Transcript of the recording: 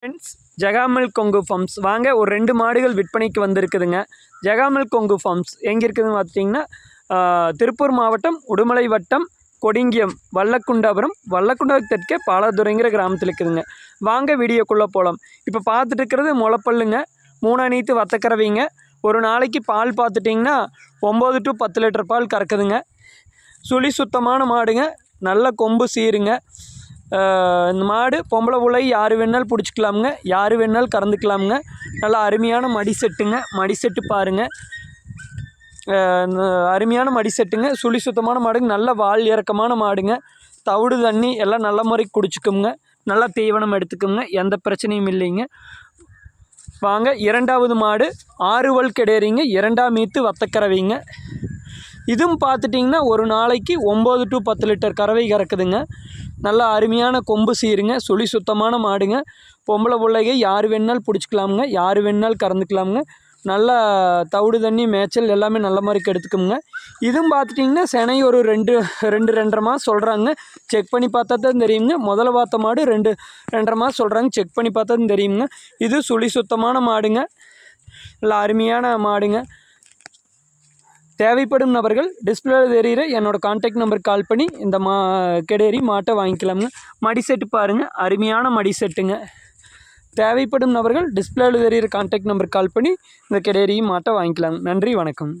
Friends, ஜெகாமல் Kongu forms வாங்க. ஒரு 2 மாடுகள் விற்பனைக்கு வந்திருக்குதுங்க. ஜெகாமல் கொங்கு ஃபார்ம்ஸ் எங்கே இருக்குதுன்னு பார்த்திங்கன்னா, திருப்பூர் மாவட்டம், உடுமலை வட்டம், கொடிங்கியம், வல்லக்குண்டாபுரம் தெற்கே பாலாதுறைங்கிற கிராமத்தில் இருக்குதுங்க. வாங்க வீடியோக்குள்ளே போகலாம். இப்போ பார்த்துட்டு இருக்கிறது முளைப்பல்லுங்க, 3 அணித்து வத்தக்கறவைங்க. ஒரு நாளைக்கு பால் பார்த்துட்டிங்கன்னா 9 to 10 லிட்டர் பால் கறக்குதுங்க. சுழி சுத்தமான மாடுங்க, நல்ல கொம்பு சீருங்க. இந்த மாடு பொம்பளை புள்ளை யார் வேணாலும் பிடிச்சிக்கலாமுங்க, யார் வேணாலும் கறந்துக்கலாமுங்க. நல்லா அருமையான மடி செட்டுங்க, மடி செட்டு பாருங்கள். அருமையான மடி செட்டுங்க, சுழி சுத்தமான மாடுங்க, நல்ல வால் இறக்கமான மாடுங்க. தவிடு தண்ணி எல்லாம் நல்ல முறைக்கு குடிச்சிக்குங்க, நல்லா தீவனம் எடுத்துக்குங்க, எந்த பிரச்சனையும் இல்லைங்க. வாங்க. 2வது மாடு 6 வல் கிடையாதுங்க, 2ஆம் ஈத்து வத்தக்கறவைங்க. இதுவும் பார்த்துட்டிங்கன்னா ஒரு நாளைக்கு 9 to 10 லிட்டர் கறவை கறக்குதுங்க. நல்லா அருமையான கொம்பு சீருங்க, சுழி சுத்தமான மாடுங்க. பொம்பளை பிள்ளைங்க யார் வேணாலும் பிடிச்சிக்கலாமுங்க, யார் வேணாலும் கறந்துக்கலாமுங்க. நல்லா தவிடு தண்ணி மேய்ச்சல் எல்லாமே நல்ல மாதிரிக்கு எடுத்துக்குங்க. இதுவும் பார்த்துட்டிங்கன்னா செனை ஒரு 2-2.5 மாதம் சொல்கிறாங்க. செக் பண்ணி பார்த்தா தான் தெரியுங்க. முதல்ல பார்த்த மாடு 2-2.5 மாதம் சொல்கிறாங்க. செக் பண்ணி பார்த்தா தான் தெரியுங்க. இது சுழி சுத்தமான மாடுங்க, நல்லா அருமையான மாடுங்க. தேவைப்படும் நபர்கள் டிஸ்பிளேவில் தெரிகிற என்னோடய கான்டாக்ட் நம்பருக்கு கால் பண்ணி இந்த கெடேரி மாட்டை வாங்கிக்கலாமுங்க. மடி செட்டு பாருங்கள், அருமையான மடி செட்டுங்க. தேவைப்படும் நபர்கள் டிஸ்பிளேவில் தெரிகிற கான்டாக்ட் நம்பருக்கு கால் பண்ணி இந்த கெடேரி மாட்டை வாங்கிக்கலாங்க. நன்றி, வணக்கம்.